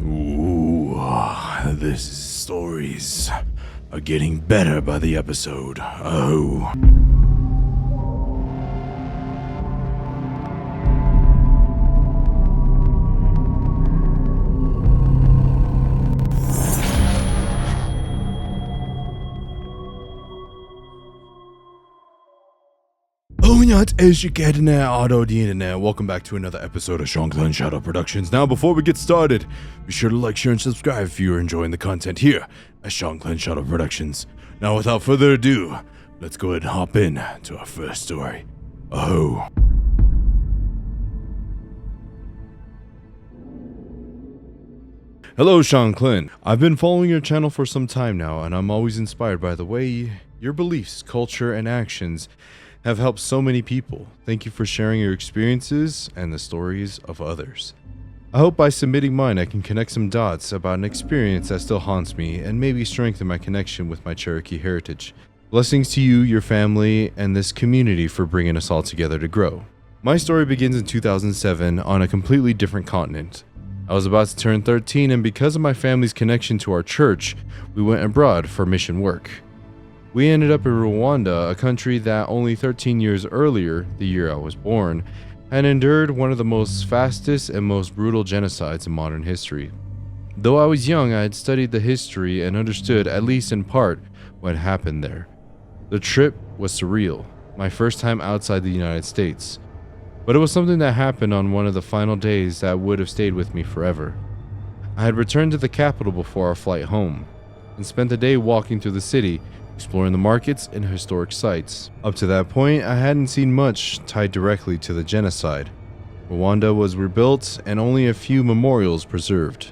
Ooh, this stories are getting better by the episode. Oh. Not educated auto the internet. Welcome back to another episode of Shanclen Shadow Productions. Now, before we get started, be sure to like, share, and subscribe if you are enjoying the content here at Shanclen Shadow Productions. Now, without further ado, let's go ahead and hop in to our first story. Oh. Hello, Shanclen. I've been following your channel for some time now, and I'm always inspired by the way your beliefs, culture, and actions have helped so many people. Thank you for sharing your experiences and the stories of others. I hope by submitting mine I can connect some dots about an experience that still haunts me and maybe strengthen my connection with my Cherokee heritage. Blessings to you, your family, and this community for bringing us all together to grow. My story begins in 2007 on a completely different continent. I was about to turn 13, and because of my family's connection to our church, we went abroad for mission work. We ended up in Rwanda, a country that only 13 years earlier, the year I was born, had endured one of the most fastest and most brutal genocides in modern history. Though I was young, I had studied the history and understood, at least in part, what happened there. The trip was surreal, my first time outside the United States. But it was something that happened on one of the final days that would have stayed with me forever. I had returned to the capital before our flight home, and spent the day walking through the city, exploring the markets and historic sites. Up to that point, I hadn't seen much tied directly to the genocide. Rwanda was rebuilt and only a few memorials preserved.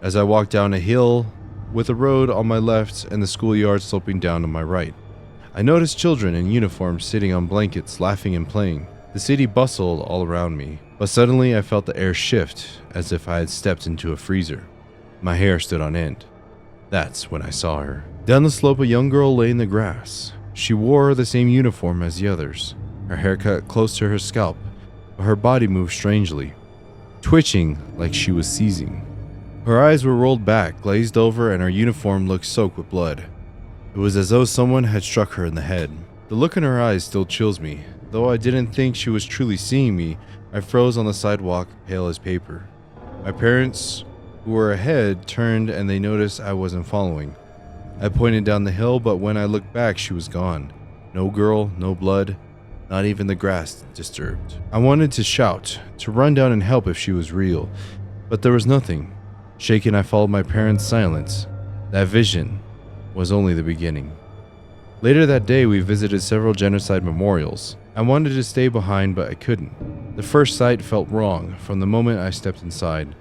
As I walked down a hill with a road on my left and the schoolyard sloping down to my right, I noticed children in uniforms sitting on blankets, laughing and playing. The city bustled all around me, but suddenly I felt the air shift as if I had stepped into a freezer. My hair stood on end. That's when I saw her. Down the slope, a young girl lay in the grass. She wore the same uniform as the others, her hair cut close to her scalp, but her body moved strangely, twitching like she was seizing. Her eyes were rolled back, glazed over, and her uniform looked soaked with blood. It was as though someone had struck her in the head. The look in her eyes still chills me. Though I didn't think she was truly seeing me, I froze on the sidewalk, pale as paper. My parents, who were ahead, turned and they noticed I wasn't following. I pointed down the hill, but when I looked back, she was gone. No girl, no blood, not even the grass disturbed. I wanted to shout, to run down and help if she was real, but there was nothing. Shaken, I followed my parents' silence. That vision was only the beginning. Later that day, we visited several genocide memorials. I wanted to stay behind, but I couldn't. The first sight felt wrong from the moment I stepped inside.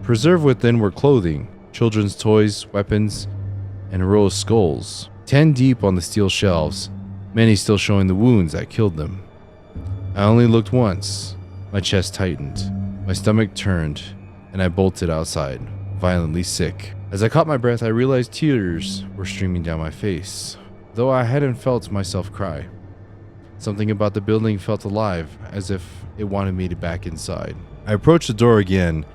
Preserved within were clothing, children's toys, weapons, and a row of skulls, 10 deep on the steel shelves, many still showing the wounds that killed them. I only looked once. My chest tightened, my stomach turned, and I bolted outside, violently sick. As I caught my breath, I realized tears were streaming down my face, though I hadn't felt myself cry. Something about the building felt alive, as if it wanted me to back inside. I approached the door again,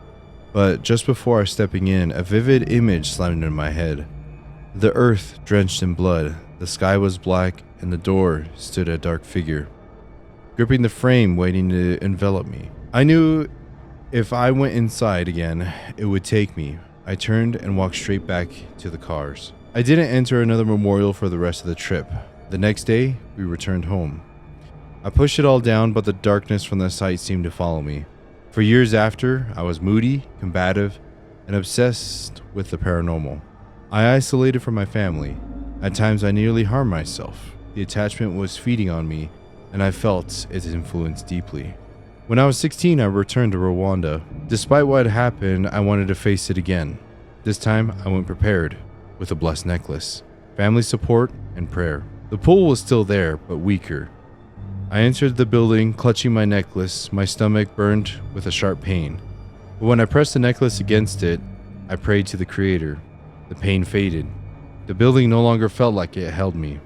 but just before stepping in, a vivid image slammed into my head. The earth drenched in blood, the sky was black, and the door stood a dark figure, gripping the frame, waiting to envelop me. I knew if I went inside again, it would take me. I turned and walked straight back to the cars. I didn't enter another memorial for the rest of the trip. The next day, we returned home. I pushed it all down, but the darkness from the sight seemed to follow me. For years after, I was moody, combative, and obsessed with the paranormal. I isolated from my family. At times I nearly harmed myself. The attachment was feeding on me, and I felt its influence deeply. When I was 16, I returned to Rwanda. Despite what had happened, I wanted to face it again. This time, I went prepared, with a blessed necklace, family support, and prayer. The pull was still there, but weaker. I entered the building, clutching my necklace, my stomach burned with a sharp pain. But when I pressed the necklace against it, I prayed to the Creator. The pain faded. The building no longer felt like it held me.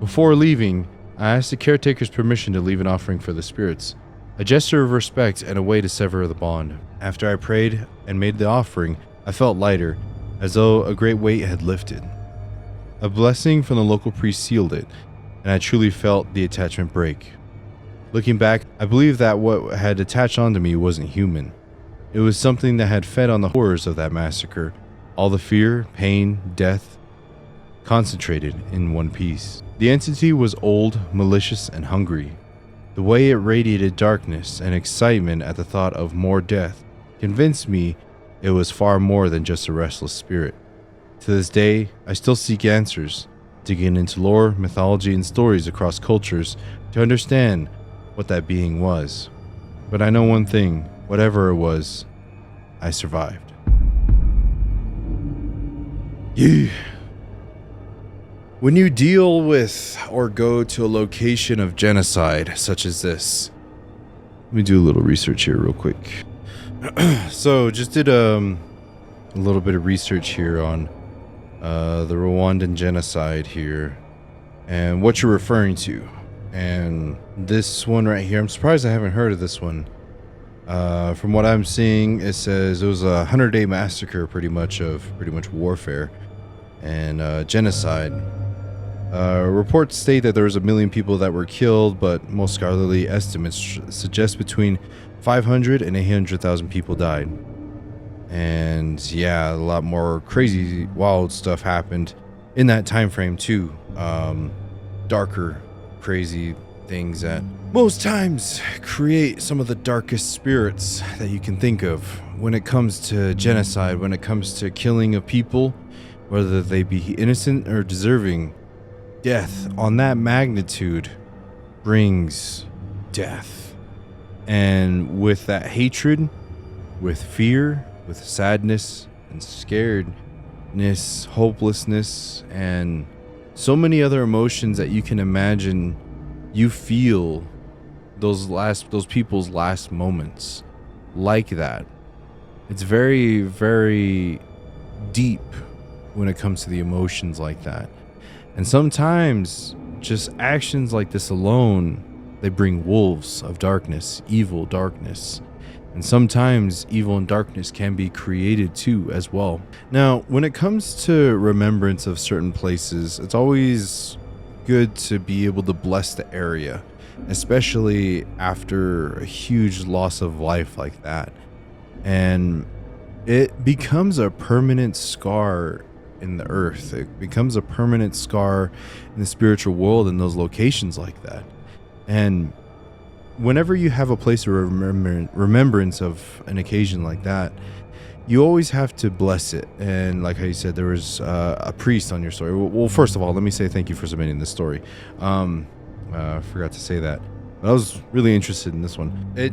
Before leaving, I asked the caretaker's permission to leave an offering for the spirits. a gesture of respect and a way to sever the bond. After I prayed and made the offering, I felt lighter, as though a great weight had lifted. A blessing from the local priest sealed it, and I truly felt the attachment break. Looking back, I believe that what had attached onto me wasn't human. It was something that had fed on the horrors of that massacre, all the fear, pain, death, concentrated in one piece. The entity was old, malicious, and hungry. The way it radiated darkness and excitement at the thought of more death convinced me it was far more than just a restless spirit. To this day, I still seek answers, digging into lore, mythology, and stories across cultures to understand what that being was. But I know one thing, whatever it was, I survived. Yeah. When you deal with or go to a location of genocide such as this, let me do a little research here real quick. So just did a little bit of research here on the Rwandan genocide here and what you're referring to. And this one right here, I'm surprised I haven't heard of this one. From what I'm seeing, it says it was a 100-day massacre, pretty much warfare and genocide. Reports state that there was 1 million people that were killed, but most scholarly estimates suggest between 500 and 800,000 people died. And yeah, a lot more crazy, wild stuff happened in that time frame too. Darker, crazy things that most times create some of the darkest spirits that you can think of when it comes to genocide, when it comes to killing of people, whether they be innocent or deserving. Death on that magnitude brings death. And with that hatred, with fear, with sadness and scaredness, hopelessness, and so many other emotions that you can imagine, you feel those people's last moments like that. It's very, very deep when it comes to the emotions like that. And sometimes just actions like this alone, they bring wolves of darkness, evil darkness. And sometimes evil and darkness can be created too as well. Now, when it comes to remembrance of certain places, it's always good to be able to bless the area, especially after a huge loss of life like that. And it becomes a permanent scar in the earth. It becomes a permanent scar in the spiritual world in those locations like that. And whenever you have a place of remembrance of an occasion like that, you always have to bless it. And like how you said, there was a priest on your story. Well, first of all, let me say thank you for submitting this story. I forgot to say that, but I was really interested in this one. It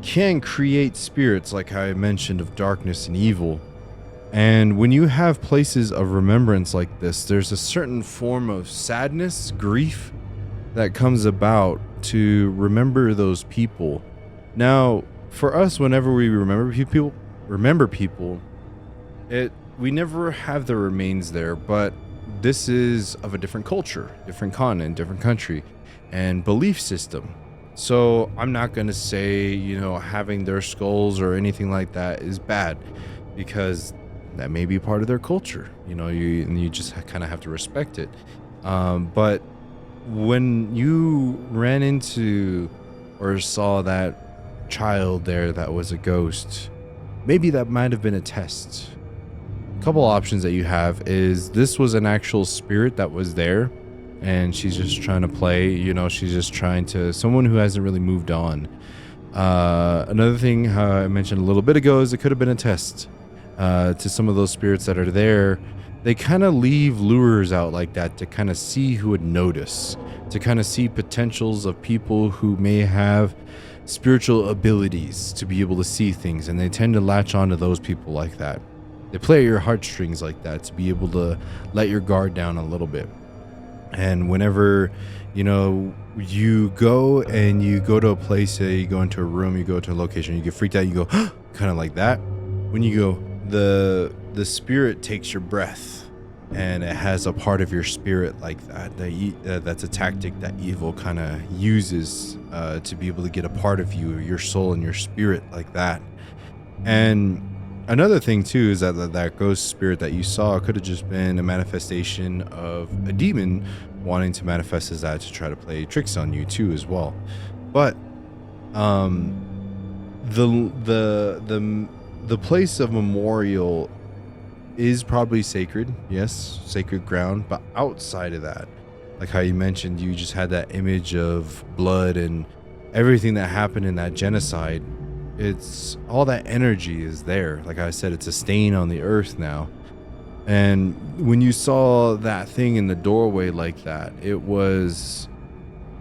can create spirits, like I mentioned, of darkness and evil. And when you have places of remembrance like this, there's a certain form of sadness, grief that comes about to remember those people. Now, for us, whenever we remember people, we never have their remains there, but this is of a different culture, different continent, different country, and belief system. So I'm not going to say, having their skulls or anything like that is bad, because that may be part of their culture. You just kind of have to respect it. But when you ran into or saw that child there that was a ghost, maybe that might have been a test. A couple options that you have is this was an actual spirit that was there, and she's just trying to play. She's just trying to, someone who hasn't really moved on. Another thing I mentioned a little bit ago is it could have been a test. To some of those spirits that are there, they kind of leave lures out like that to kind of see who would notice, to kind of see potentials of people who may have spiritual abilities to be able to see things, and they tend to latch on to those people like that. They play at your heartstrings like that to be able to let your guard down a little bit. And whenever you go to a place, say you go into a room, you go to a location, you get freaked out, you go kind of like that. When you go, the spirit takes your breath, and it has a part of your spirit like that. That's a tactic that evil kind of uses to be able to get a part of you, your soul and your spirit like that. And another thing too is that ghost spirit that you saw could have just been a manifestation of a demon wanting to manifest as that to try to play tricks on you too as well. But the place of memorial is probably sacred, yes, sacred ground. But outside of that, like how you mentioned, you just had that image of blood and everything that happened in that genocide. It's all that energy is there. Like I said, it's a stain on the earth now. And when you saw that thing in the doorway like that, it was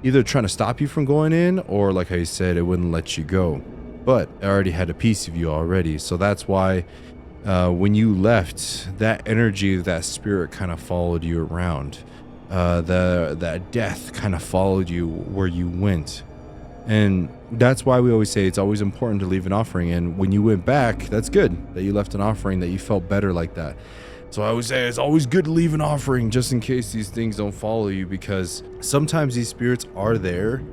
either trying to stop you from going in, or like I said, it wouldn't let you go. But it already had a piece of you already. So that's why when you left, that energy of that spirit kind of followed you around. That death kind of followed you where you went. And that's why we always say it's always important to leave an offering. And when you went back, that's good that you left an offering, that you felt better like that. So I would say it's always good to leave an offering just in case these things don't follow you, because sometimes these spirits are there.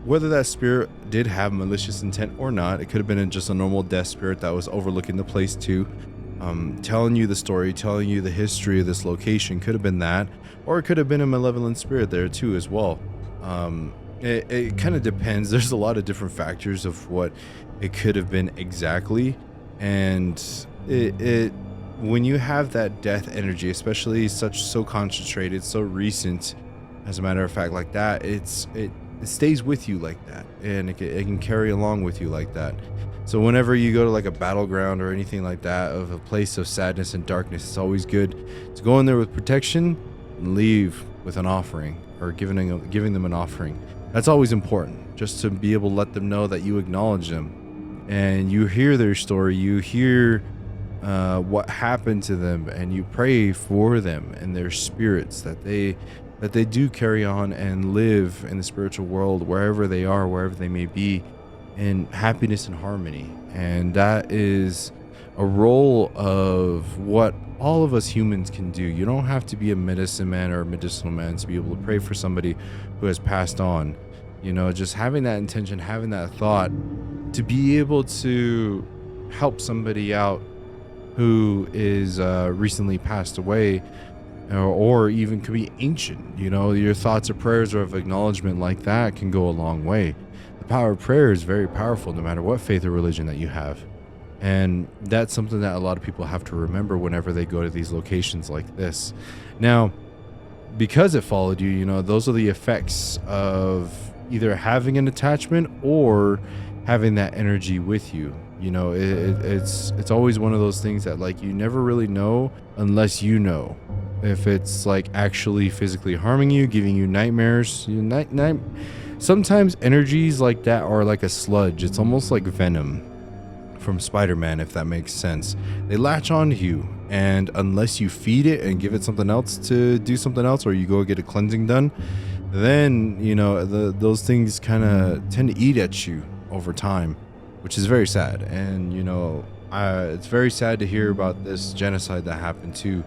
Whether that spirit did have malicious intent or not, it could have been just a normal death spirit that was overlooking the place too, telling you the story, telling you the history of this location. Could have been that, or it could have been a malevolent spirit there too as well. It kind of depends. There's a lot of different factors of what it could have been exactly. And it when you have that death energy, especially so concentrated, so recent, as a matter of fact, like that, it stays with you like that, and it can carry along with you like that. So whenever you go to like a battleground or anything like that, of a place of sadness and darkness, it's always good to go in there with protection and leave with an offering, or giving them an offering. That's always important, just to be able to let them know that you acknowledge them and you hear their story, you hear what happened to them, and you pray for them and their spirits, that they do carry on and live in the spiritual world wherever they are, wherever they may be, in happiness and harmony. And that is a role of what all of us humans can do. You don't have to be a medicine man or a medicinal man to be able to pray for somebody who has passed on. You know, just having that intention, having that thought to be able to help somebody out who is recently passed away, or even could be ancient. You know, your thoughts or prayers or of acknowledgement like that can go a long way. The power of prayer is very powerful, no matter what faith or religion that you have. And that's something that a lot of people have to remember whenever they go to these locations like this. Now, because it followed you, you know, those are the effects of either having an attachment or having that energy with you. You know, it's always one of those things that, like, you never really know unless you know if it's like actually physically harming you, giving you nightmares. Sometimes energies like that are like a sludge. It's almost like venom from Spider-Man, if that makes sense. They latch onto you, and unless you feed it and give it something else to do something else, or you go get a cleansing done, then, you know, those things kind of tend to eat at you over time, which is very sad. And, you know, it's very sad to hear about this genocide that happened too.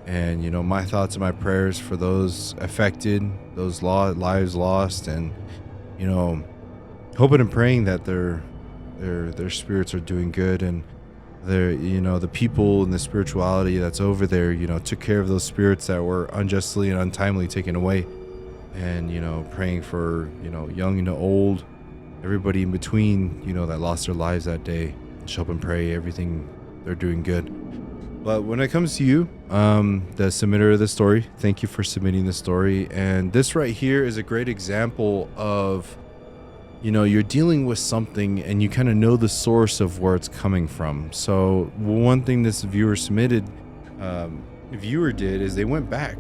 And, you know, my thoughts and my prayers for those affected, those lives lost, and, you know, hoping and praying that their spirits are doing good, and they're, you know, the people and the spirituality that's over there, you know, took care of those spirits that were unjustly and untimely taken away. And, you know, praying for, you know, young and old, everybody in between, you know, that lost their lives that day. Just hope and pray everything, they're doing good. But when it comes to you, the submitter of the story, thank you for submitting the story. And this right here is a great example of, you know, you're dealing with something and you kind of know the source of where it's coming from. So one thing this viewer did is they went back.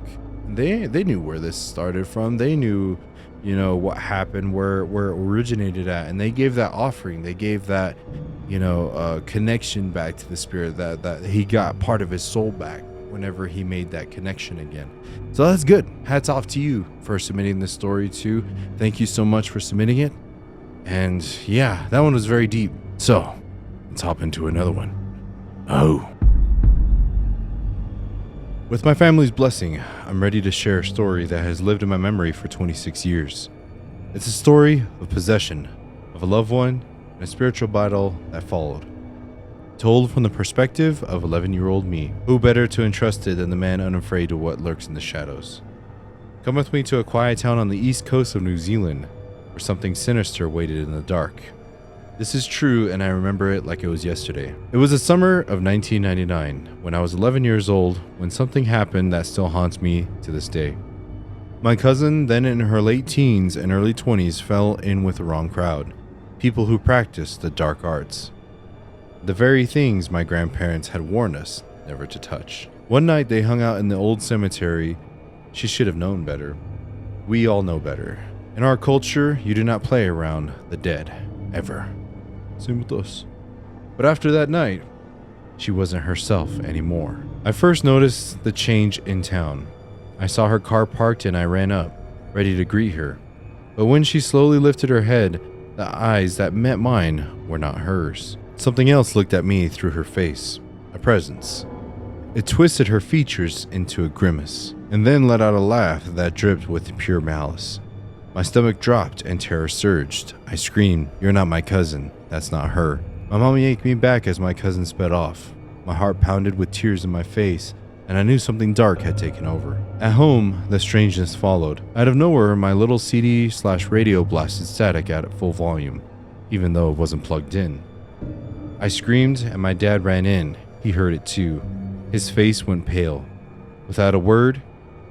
They knew where this started from. They knew, you know, what happened, where it originated at, and they gave that offering. They gave that, you know, connection back to the spirit, that he got part of his soul back whenever he made that connection again. So that's good. Hats off to you for submitting this story too. Thank you so much for submitting it. And yeah, that one was very deep. So let's hop into another one. Oh. With my family's blessing, I'm ready to share a story that has lived in my memory for 26 years. It's a story of possession, of a loved one, and a spiritual battle that followed. Told from the perspective of 11-year-old me, who better to entrust it than the man unafraid of what lurks in the shadows. Come with me to a quiet town on the east coast of New Zealand, where something sinister waited in the dark. This is true, and I remember it like it was yesterday. It was the summer of 1999, when I was 11 years old, when something happened that still haunts me to this day. My cousin, then in her late teens and early 20s, fell in with the wrong crowd, people who practiced the dark arts. The very things my grandparents had warned us never to touch. One night they hung out in the old cemetery. She should have known better. We all know better. In our culture, you do not play around the dead, ever. Same with us. But after that night, she wasn't herself anymore. I first noticed the change in town. I saw her car parked and I ran up, ready to greet her. But when she slowly lifted her head, the eyes that met mine were not hers. Something else looked at me through her face, a presence. It twisted her features into a grimace, and then let out a laugh that dripped with pure malice. My stomach dropped and terror surged. I screamed, "You're not my cousin. That's not her." My mom yanked me back as my cousin sped off. My heart pounded with tears in my face, and I knew something dark had taken over. At home, the strangeness followed. Out of nowhere, my little CD/radio blasted static at full volume, even though it wasn't plugged in. I screamed, and my dad ran in. He heard it too. His face went pale. Without a word,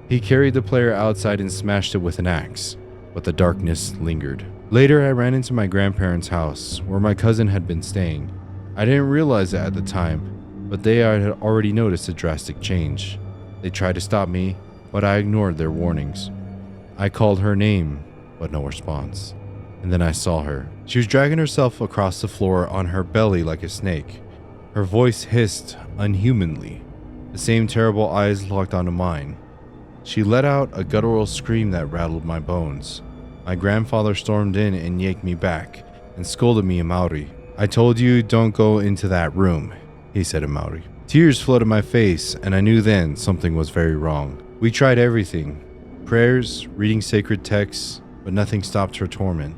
he carried the player outside and smashed it with an axe, but the darkness lingered. Later, I ran into my grandparents' house, where my cousin had been staying. I didn't realize it at the time, but they had already noticed a drastic change. They tried to stop me, but I ignored their warnings. I called her name, but no response. And then I saw her. She was dragging herself across the floor on her belly like a snake. Her voice hissed unhumanly. The same terrible eyes locked onto mine. She let out a guttural scream that rattled my bones. My grandfather stormed in and yanked me back and scolded me in Maori. "I told you don't go into that room," he said in Maori. Tears flooded my face, and I knew then something was very wrong. We tried everything. Prayers, reading sacred texts, but nothing stopped her torment.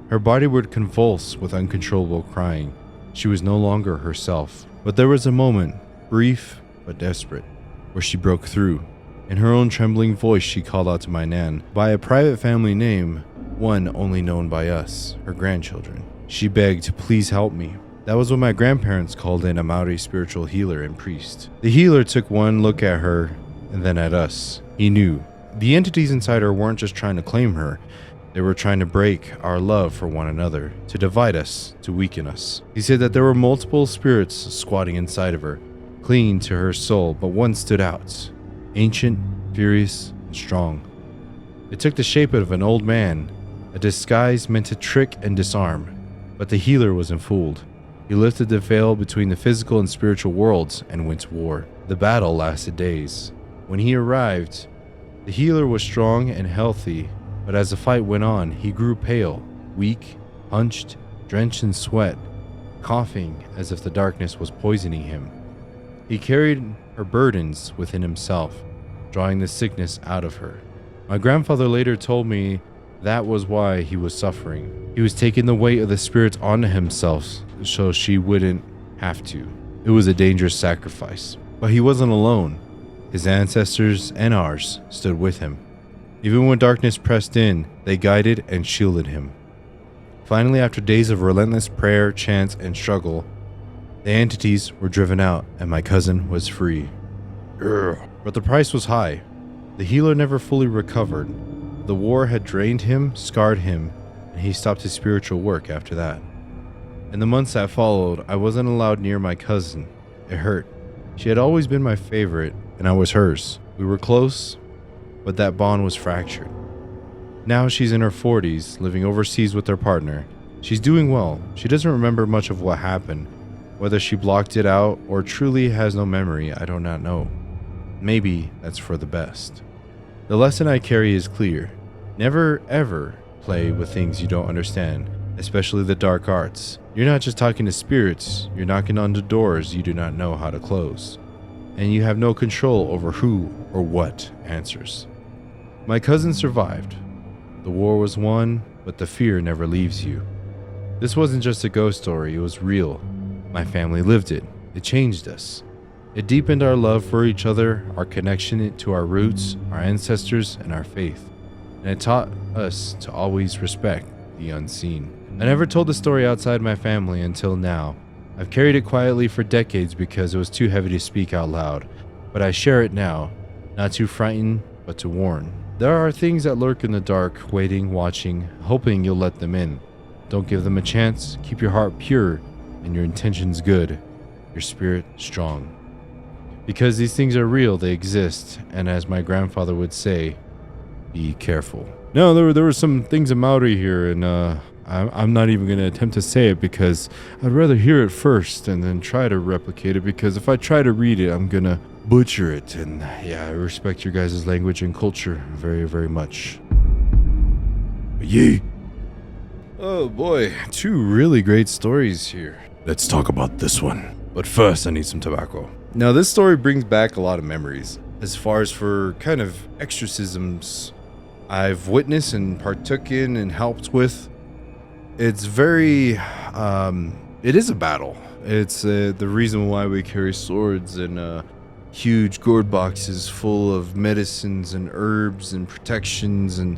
Her body would convulse with uncontrollable crying. She was no longer herself. But there was a moment, brief but desperate, where she broke through. In her own trembling voice, she called out to my nan by a private family name, one only known by us, her grandchildren. She begged to please help me. That was when my grandparents called in a Maori spiritual healer and priest. The healer took one look at her and then at us. He knew. The entities inside her weren't just trying to claim her. They were trying to break our love for one another, to divide us, to weaken us. He said that there were multiple spirits squatting inside of her, clinging to her soul, but one stood out. Ancient, furious, and strong. It took the shape of an old man, a disguise meant to trick and disarm. But the healer wasn't fooled. He lifted the veil between the physical and spiritual worlds and went to war. The battle lasted days. When he arrived, the healer was strong and healthy, but as the fight went on, he grew pale, weak, hunched, drenched in sweat, coughing as if the darkness was poisoning him. He carried her burdens within himself, drawing the sickness out of her. My grandfather later told me that was why he was suffering. He was taking the weight of the spirits onto himself so she wouldn't have to. It was a dangerous sacrifice. But he wasn't alone. His ancestors and ours stood with him. Even when darkness pressed in, they guided and shielded him. Finally, after days of relentless prayer, chants, and struggle, the entities were driven out and my cousin was free. But the price was high. The healer never fully recovered. The war had drained him, scarred him, and he stopped his spiritual work after that. In the months that followed, I wasn't allowed near my cousin. It hurt. She had always been my favorite, and I was hers. We were close, but that bond was fractured. Now she's in her 40s, living overseas with her partner. She's doing well. She doesn't remember much of what happened. Whether she blocked it out or truly has no memory, I do not know. Maybe that's for the best. The lesson I carry is clear. Never ever play with things you don't understand, especially the dark arts. You're not just talking to spirits, you're knocking on the doors you do not know how to close. and you have no control over who or what answers. My cousin survived. The war was won, but the fear never leaves you. This wasn't just a ghost story, it was real. My family lived it. It changed us. It deepened our love for each other, our connection to our roots, our ancestors, and our faith. And it taught us to always respect the unseen. I never told the story outside my family until now. I've carried it quietly for decades because it was too heavy to speak out loud. But I share it now, not to frighten, but to warn. There are things that lurk in the dark, waiting, watching, hoping you'll let them in. Don't give them a chance. Keep your heart pure and your intentions good, your spirit strong. Because these things are real, they exist, and as my grandfather would say, be careful. No, there were some things in Maori here, and I'm not even going to attempt to say it because I'd rather hear it first and then try to replicate it, because if I try to read it, I'm going to butcher it. And yeah, I respect your guys' language and culture very, very much. Yee! Oh boy, two really great stories here. Let's talk about this one. But first, I need some tobacco. Now, this story brings back a lot of memories as far as for kind of exorcisms I've witnessed and partook in and helped with. It's very, it is a battle. It's the reason why we carry swords and huge gourd boxes full of medicines and herbs and protections, and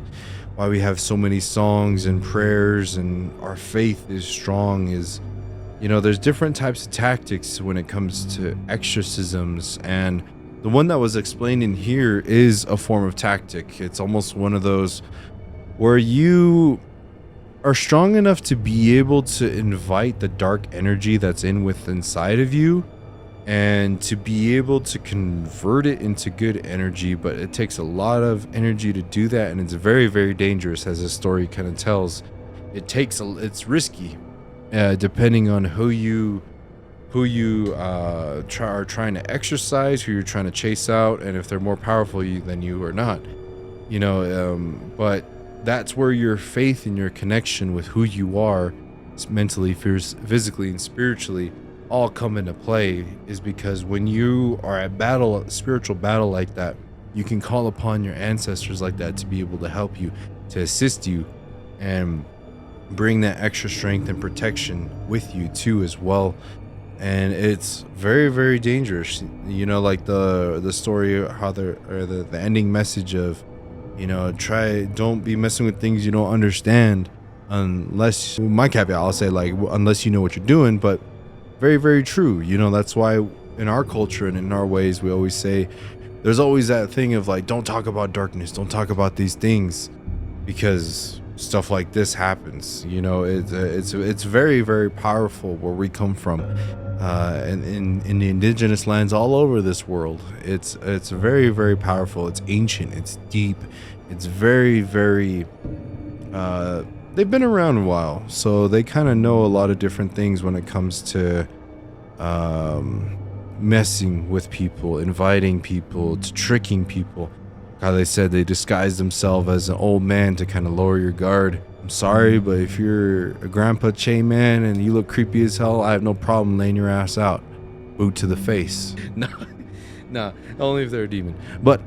why we have so many songs and prayers, and our faith is strong. Is, you know, there's different types of tactics when it comes to exorcisms, and the one that was explained in here is a form of tactic. It's almost one of those where you are strong enough to be able to invite the dark energy that's inside of you, and to be able to convert it into good energy. But it takes a lot of energy to do that, and it's very, very dangerous, as the story kind of tells. It's risky, depending on who you are trying to exercise, who you're trying to chase out, and if they're more powerful than you or not. You know, but that's where your faith and your connection with who you are, mentally, physically, and spiritually, all come into play. Is because when you are at battle, spiritual battle like that, you can call upon your ancestors like that to be able to help you, to assist you, and bring that extra strength and protection with you too as well. And it's very, very dangerous. You know, like the story, how the ending message of, you know, don't be messing with things you don't understand, unless, my caveat, I'll say, like, unless you know what you're doing. But very, very true. You know, that's why in our culture and in our ways, we always say, there's always that thing of like, don't talk about darkness, don't talk about these things, because stuff like this happens. You know, it's very, very powerful where we come from, and in the indigenous lands all over this world. It's very, very powerful. It's ancient, it's deep, it's very, very they've been around a while, so they kind of know a lot of different things when it comes to messing with people, inviting people, to tricking people. How they said they disguised themselves as an old man to kind of lower your guard. I'm sorry, but if you're a grandpa Che man and you look creepy as hell, I have no problem laying your ass out, boot to the face. No, only if they're a demon. But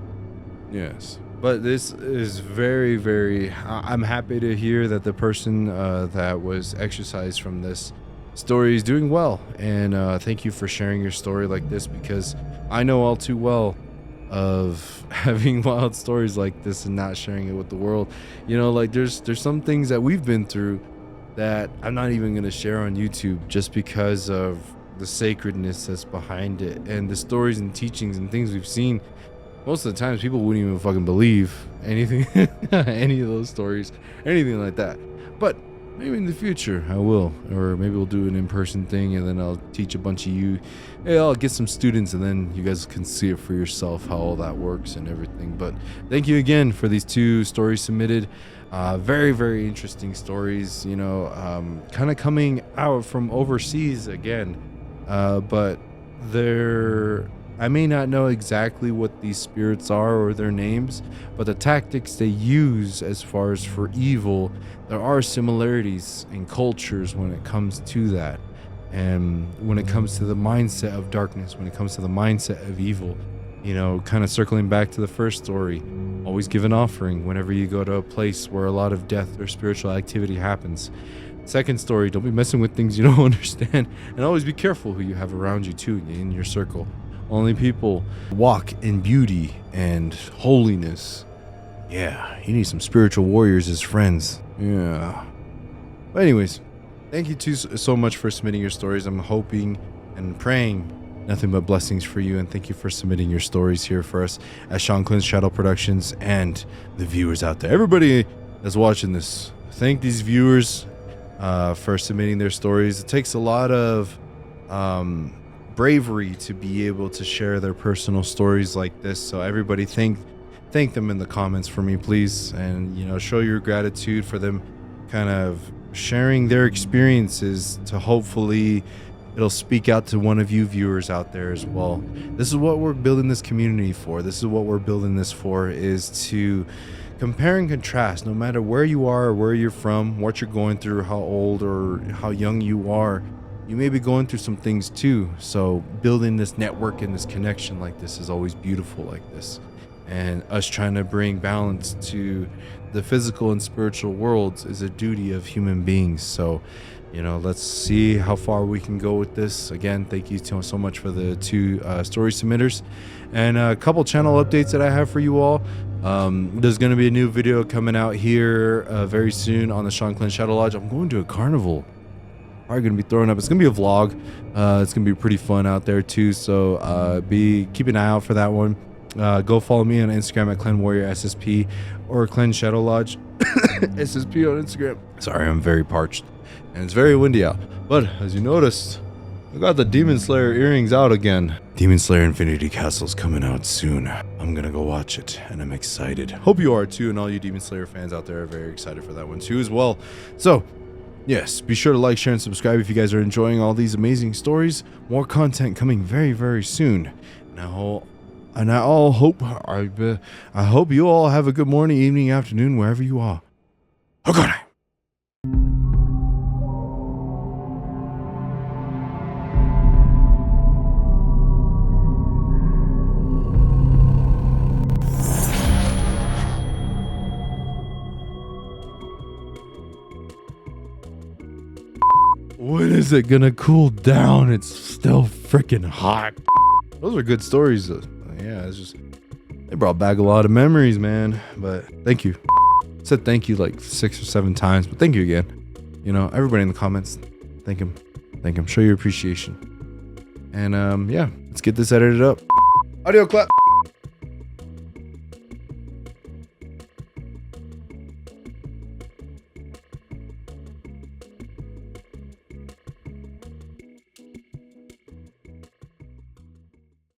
yes, but this is very, very, I'm happy to hear that the person that was exorcised from this story is doing well. And thank you for sharing your story like this, because I know all too well of having wild stories like this and not sharing it with the world. You know, like there's some things that we've been through that I'm not even going to share on YouTube, just because of the sacredness that's behind it, and the stories and teachings and things we've seen. Most of the times people wouldn't even fucking believe anything, any of those stories, anything like that. But maybe in the future I will, or maybe we'll do an in-person thing, and then I'll teach a bunch of you. Hey, I'll get some students, and then you guys can see it for yourself how all that works and everything. But thank you again for these two stories submitted. Very, very interesting stories, you know, kind of coming out from overseas again. But I may not know exactly what these spirits are or their names, but the tactics they use as far as for evil, there are similarities in cultures when it comes to that. And when it comes to the mindset of darkness, when it comes to the mindset of evil, you know, kind of circling back to the first story, always give an offering whenever you go to a place where a lot of death or spiritual activity happens. Second story, don't be messing with things you don't understand, and always be careful who you have around you too in your circle. Only people walk in beauty and holiness. Yeah, you need some spiritual warriors as friends. Yeah. But anyways, thank you too so much for submitting your stories. I'm hoping and praying nothing but blessings for you, and thank you for submitting your stories here for us at Shanclen's Shadow Productions and the viewers out there. Everybody that's watching this, thank these viewers for submitting their stories. It takes a lot of bravery to be able to share their personal stories like this. So everybody thank them in the comments for me, please, and you know, show your gratitude for them kind of sharing their experiences to hopefully it'll speak out to one of you viewers out there as well. This is what we're building this community for. This is what we're building this for, is to compare and contrast, no matter where you are or where you're from, what you're going through, how old or how young you are. You may be going through some things too. So building this network and this connection like this is always beautiful like this. And us trying to bring balance to the physical and spiritual worlds is a duty of human beings. So, you know, let's see how far we can go with this. Again, thank you so much for the two story submitters, and a couple channel updates that I have for you all. There's going to be a new video coming out here very soon on the Shanclen Shadow Lodge. I'm going to a carnival. Probably going to be throwing up. It's going to be a vlog. It's going to be pretty fun out there too. So keep an eye out for that one. Go follow me on Instagram at Clan Warrior SSP or Clan Shadow Lodge SSP on Instagram. Sorry, I'm very parched and it's very windy out. But as you noticed, I got the Demon Slayer earrings out again. Demon Slayer Infinity Castle's coming out soon. I'm gonna go watch it and I'm excited. Hope you are too, and all you Demon Slayer fans out there are very excited for that one too as well. So yes, be sure to like, share, and subscribe if you guys are enjoying all these amazing stories. More content coming very soon. And I hope you all have a good morning, evening, afternoon, wherever you are. Okay. When is it gonna cool down? It's still freaking hot. Those are good stories. Yeah, it's just, they brought back a lot of memories, man. But thank you. I said thank you like 6 or 7 times, but thank you again. You know, everybody in the comments, thank him. Show your appreciation. And yeah, let's get this edited up. Audio clap.